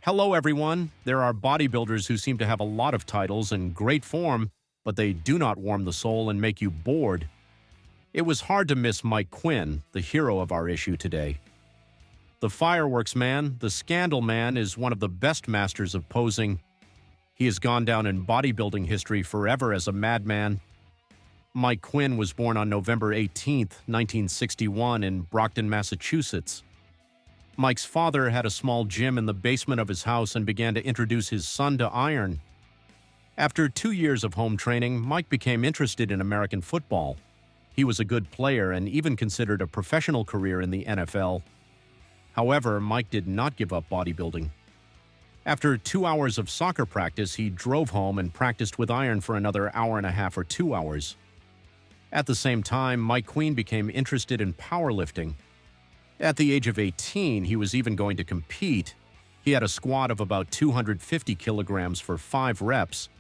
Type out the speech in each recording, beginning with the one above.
Hello, everyone. There are bodybuilders who seem to have a lot of titles and great form, but they do not warm the soul and make you bored. It was hard to miss Mike Quinn, the hero of our issue today. The fireworks man, the scandal man, is one of the best masters of posing. He has gone down in bodybuilding history forever as a madman. Mike Quinn was born on November 18, 1961 in Brockton, Massachusetts. Mike's father had a small gym in the basement of his house and began to introduce his son to iron. After 2 years of home training, Mike became interested in American football. He was a good player and even considered a professional career in the NFL. However, Mike did not give up bodybuilding. After 2 hours of soccer practice, he drove home and practiced with iron for another hour and a half or 2 hours. At the same time, Mike Quinn became interested in powerlifting. At the age of 18, he was even going to compete. He had a squat of about 250 kilograms for 5 reps.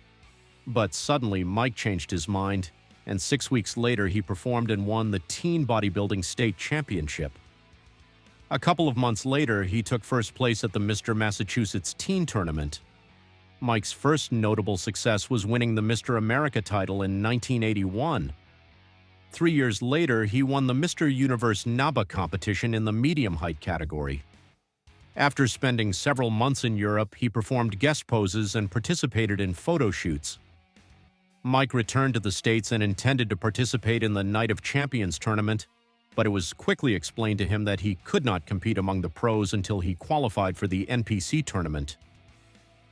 But suddenly, Mike changed his mind, and 6 weeks later, he performed and won the teen bodybuilding state championship. A couple of months later, he took first place at the Mr. Massachusetts teen tournament. Mike's first notable success was winning the Mr. America title in 1981. 3 years later, he won the Mr. Universe NABA competition in the medium height category. After spending several months in Europe, he performed guest poses and participated in photo shoots. Mike returned to the States and intended to participate in the Night of Champions tournament, but it was quickly explained to him that he could not compete among the pros until he qualified for the NPC tournament.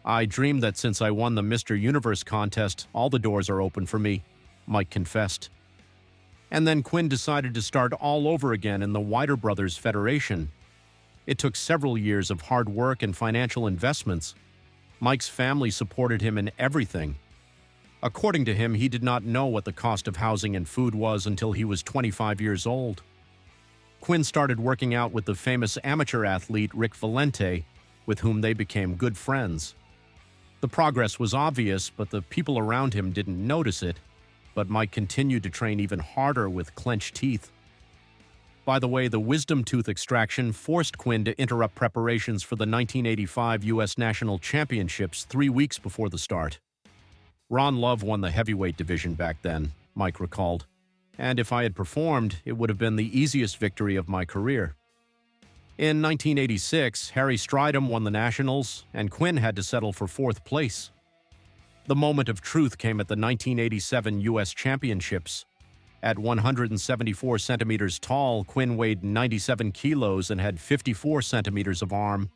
"I dreamed that since I won the Mr. Universe contest, all the doors are open for me," Mike confessed. And then Quinn decided to start all over again in the Wider Brothers Federation. It took several years of hard work and financial investments. Mike's family supported him in everything. According to him, he did not know what the cost of housing and food was until he was 25 years old. Quinn started working out with the famous amateur athlete Rick Valente, with whom they became good friends. The progress was obvious, but the people around him didn't notice it. But Mike continued to train even harder with clenched teeth. By the way, the wisdom tooth extraction forced Quinn to interrupt preparations for the 1985 U.S. National Championships 3 weeks before the start. Ron Love won the heavyweight division back then, Mike recalled, and if I had performed, it would have been the easiest victory of my career. In 1986, Harry Stridham won the Nationals, and Quinn had to settle for 4th place. The moment of truth came at the 1987 U.S. Championships. At 174 centimeters tall, Quinn weighed 97 kilos and had 54 centimeters of arm.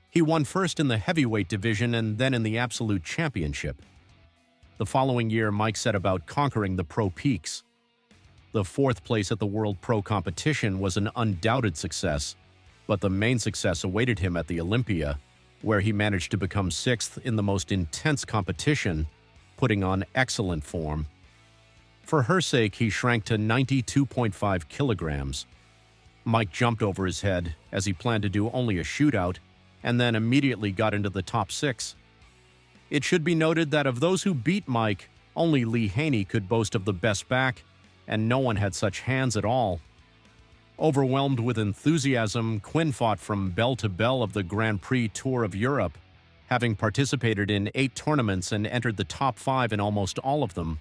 He won first in the heavyweight division and then in the absolute championship. The following year, Mike set about conquering the pro peaks. The 4th place at the World Pro Competition was an undoubted success, but the main success awaited him at the Olympia, where he managed to become 6th in the most intense competition, putting on excellent form. For her sake, he shrank to 92.5 kilograms. Mike jumped over his head, as he planned to do only a shootout, and then immediately got into the top 6. It should be noted that of those who beat Mike, only Lee Haney could boast of the best back, and no one had such hands at all. Overwhelmed with enthusiasm, Quinn fought from bell to bell of the Grand Prix Tour of Europe, having participated in 8 tournaments and entered the top 5 in almost all of them.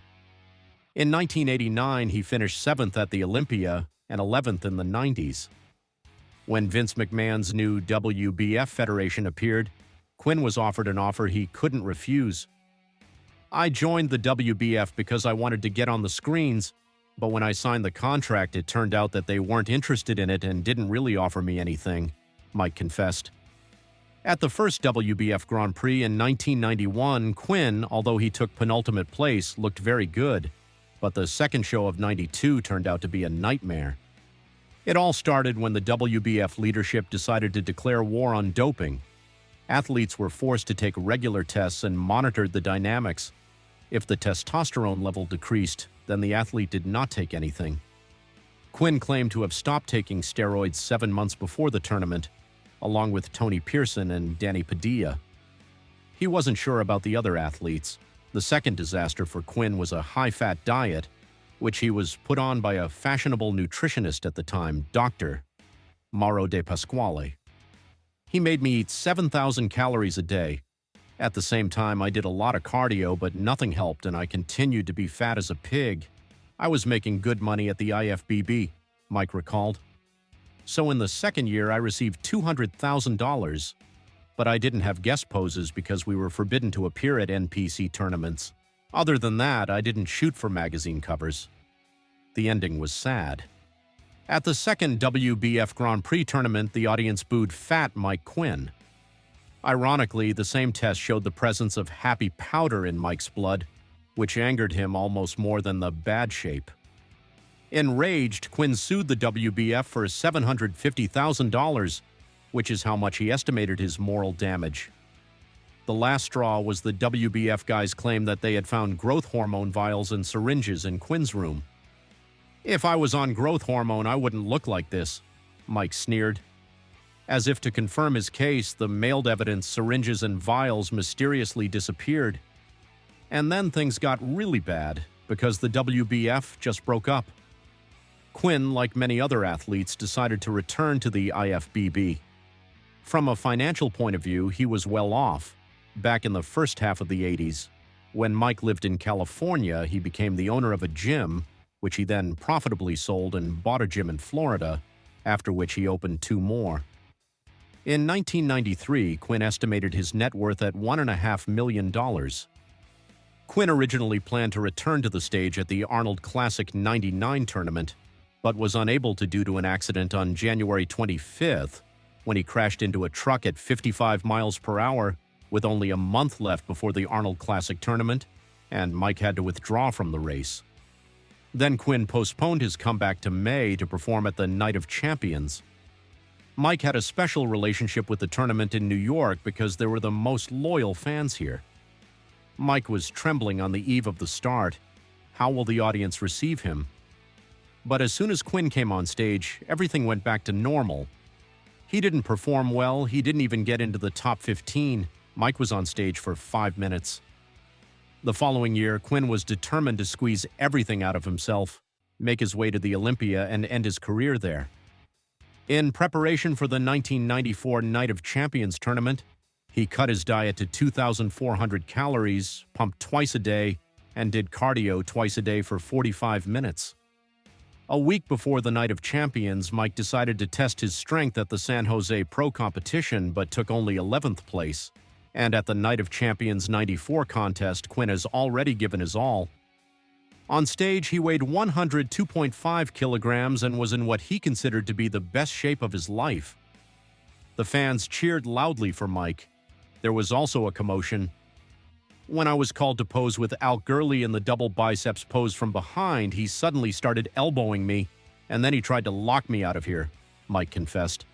In 1989, he finished 7th at the Olympia and 11th in the 90s. When Vince McMahon's new WBF Federation appeared, Quinn was offered an offer he couldn't refuse. "I joined the WBF because I wanted to get on the screens, but when I signed the contract, it turned out that they weren't interested in it and didn't really offer me anything," Mike confessed. At the first WBF Grand Prix in 1991, Quinn, although he took penultimate place, looked very good, but the second show of '92 turned out to be a nightmare. It all started when the WBF leadership decided to declare war on doping. Athletes were forced to take regular tests and monitored the dynamics. If the testosterone level decreased, then the athlete did not take anything. Quinn claimed to have stopped taking steroids 7 months before the tournament, along with Tony Pearson and Danny Padilla. He wasn't sure about the other athletes. The second disaster for Quinn was a high-fat diet, which he was put on by a fashionable nutritionist at the time, Dr. Mauro De Pasquale. He made me eat 7,000 calories a day. At the same time, I did a lot of cardio, but nothing helped, and I continued to be fat as a pig. I was making good money at the IFBB, Mike recalled. So in the second year, I received $200,000, but I didn't have guest poses because we were forbidden to appear at NPC tournaments. Other than that, I didn't shoot for magazine covers. The ending was sad. At the second WBF Grand Prix tournament, the audience booed fat Mike Quinn. Ironically, the same test showed the presence of happy powder in Mike's blood, which angered him almost more than the bad shape. Enraged, Quinn sued the WBF for $750,000, which is how much he estimated his moral damage. The last straw was the WBF guys' claim that they had found growth hormone vials and syringes in Quinn's room. "If I was on growth hormone, I wouldn't look like this," Mike sneered. As if to confirm his case, the mailed evidence, syringes, and vials mysteriously disappeared. And then things got really bad because the WBF just broke up. Quinn, like many other athletes, decided to return to the IFBB. From a financial point of view, he was well off. Back in the first half of the 80s, when Mike lived in California, he became the owner of a gym, which he then profitably sold and bought a gym in Florida, after which he opened 2 more. In 1993, Quinn estimated his net worth at $1.5 million. Quinn originally planned to return to the stage at the Arnold Classic '99 tournament, but was unable to due to an accident on January 25th when he crashed into a truck at 55 miles per hour with only a month left before the Arnold Classic tournament, and Mike had to withdraw from the race. Then Quinn postponed his comeback to May to perform at the Night of Champions. Mike had a special relationship with the tournament in New York because there were the most loyal fans here. Mike was trembling on the eve of the start. How will the audience receive him? But as soon as Quinn came on stage, everything went back to normal. He didn't perform well, he didn't even get into the top 15. Mike was on stage for 5 minutes. The following year, Quinn was determined to squeeze everything out of himself, make his way to the Olympia, and end his career there. In preparation for the 1994 Night of Champions tournament, he cut his diet to 2,400 calories, pumped twice a day, and did cardio twice a day for 45 minutes. A week before the Night of Champions, Mike decided to test his strength at the San Jose Pro competition but took only 11th place. And at the Night of Champions '94 contest, Quinn has already given his all. On stage, he weighed 102.5 kilograms and was in what he considered to be the best shape of his life. The fans cheered loudly for Mike. There was also a commotion. When I was called to pose with Al Gurley in the double biceps pose from behind, he suddenly started elbowing me, and then he tried to lock me out of here, Mike confessed.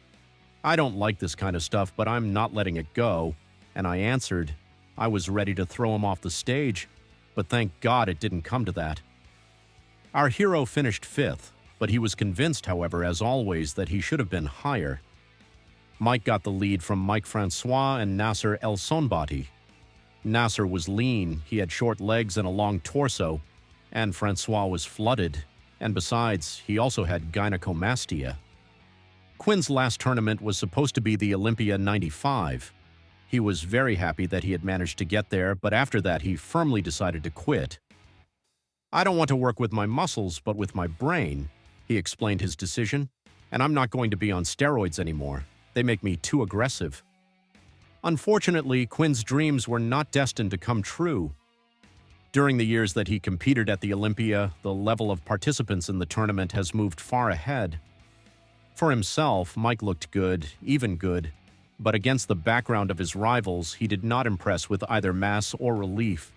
"I don't like this kind of stuff, but I'm not letting it go." And I answered, I was ready to throw him off the stage, but thank God it didn't come to that. Our hero finished 5th, but he was convinced, however, as always, that he should have been higher. Mike got the lead from Mike Francois and Nasser El Sonbati. Nasser was lean, he had short legs and a long torso, and Francois was flooded, and besides, he also had gynecomastia. Quinn's last tournament was supposed to be the Olympia '95. He was very happy that he had managed to get there, but after that he firmly decided to quit. "I don't want to work with my muscles, but with my brain," he explained his decision, "and I'm not going to be on steroids anymore. They make me too aggressive." Unfortunately, Quinn's dreams were not destined to come true. During the years that he competed at the Olympia, the level of participants in the tournament has moved far ahead. For himself, Mike looked good, even good, but against the background of his rivals, he did not impress with either mass or relief.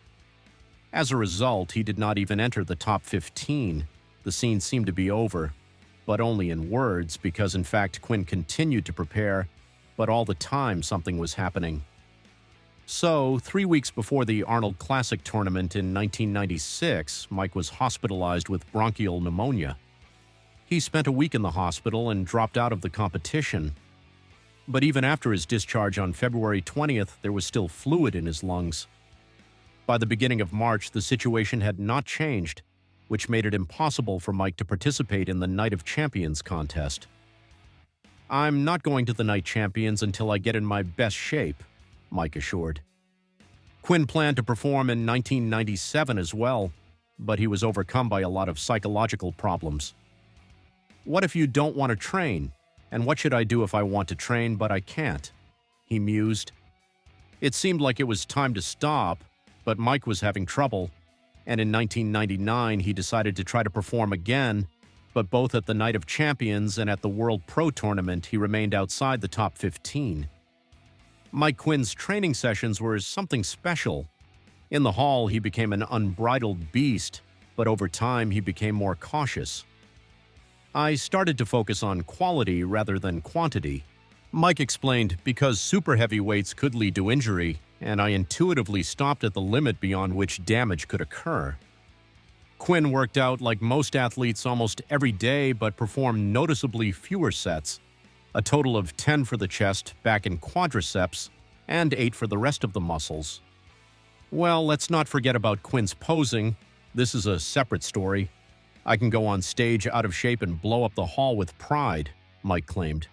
As a result, he did not even enter the top 15. The scene seemed to be over, but only in words, because in fact Quinn continued to prepare, but all the time something was happening. So, 3 weeks before the Arnold Classic tournament in 1996, Mike was hospitalized with bronchial pneumonia. He spent a week in the hospital and dropped out of the competition. But even after his discharge on February 20th, there was still fluid in his lungs. By the beginning of March, the situation had not changed, which made it impossible for Mike to participate in the Night of Champions contest. I'm not going to the night champions until I get in my best shape, Mike assured. Quinn planned to perform in 1997 as well, but he was overcome by a lot of psychological problems. What if you don't want to train? And what should I do if I want to train but I can't? He mused. It seemed like it was time to stop, but Mike was having trouble, and in 1999 he decided to try to perform again, but both at the Night of Champions and at the World Pro Tournament he remained outside the top 15. Mike Quinn's training sessions were something special. In the hall he became an unbridled beast, but over time he became more cautious. I started to focus on quality rather than quantity. Mike explained, because super heavyweights could lead to injury, and I intuitively stopped at the limit beyond which damage could occur. Quinn worked out like most athletes almost every day but performed noticeably fewer sets, a total of 10 for the chest, back, and quadriceps, and 8 for the rest of the muscles. Well, let's not forget about Quinn's posing. This is a separate story. I can go on stage out of shape and blow up the hall with pride, Mike claimed.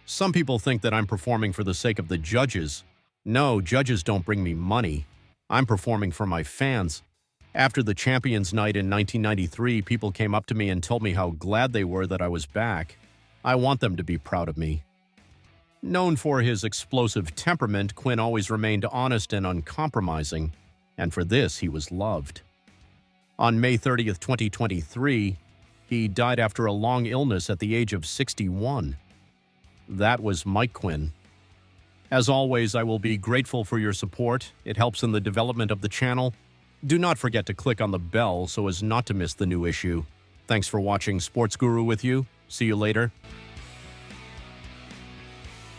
Some people think that I'm performing for the sake of the judges. No, judges don't bring me money. I'm performing for my fans. After the Champions Night in 1993, people came up to me and told me how glad they were that I was back. I want them to be proud of me. Known for his explosive temperament, Quinn always remained honest and uncompromising, and for this he was loved. On May 30th, 2023, he died after a long illness at the age of 61. That was Mike Quinn. As always, I will be grateful for your support. It helps in the development of the channel. Do not forget to click on the bell so as not to miss the new issue. Thanks for watching Sports Guru with you. See you later.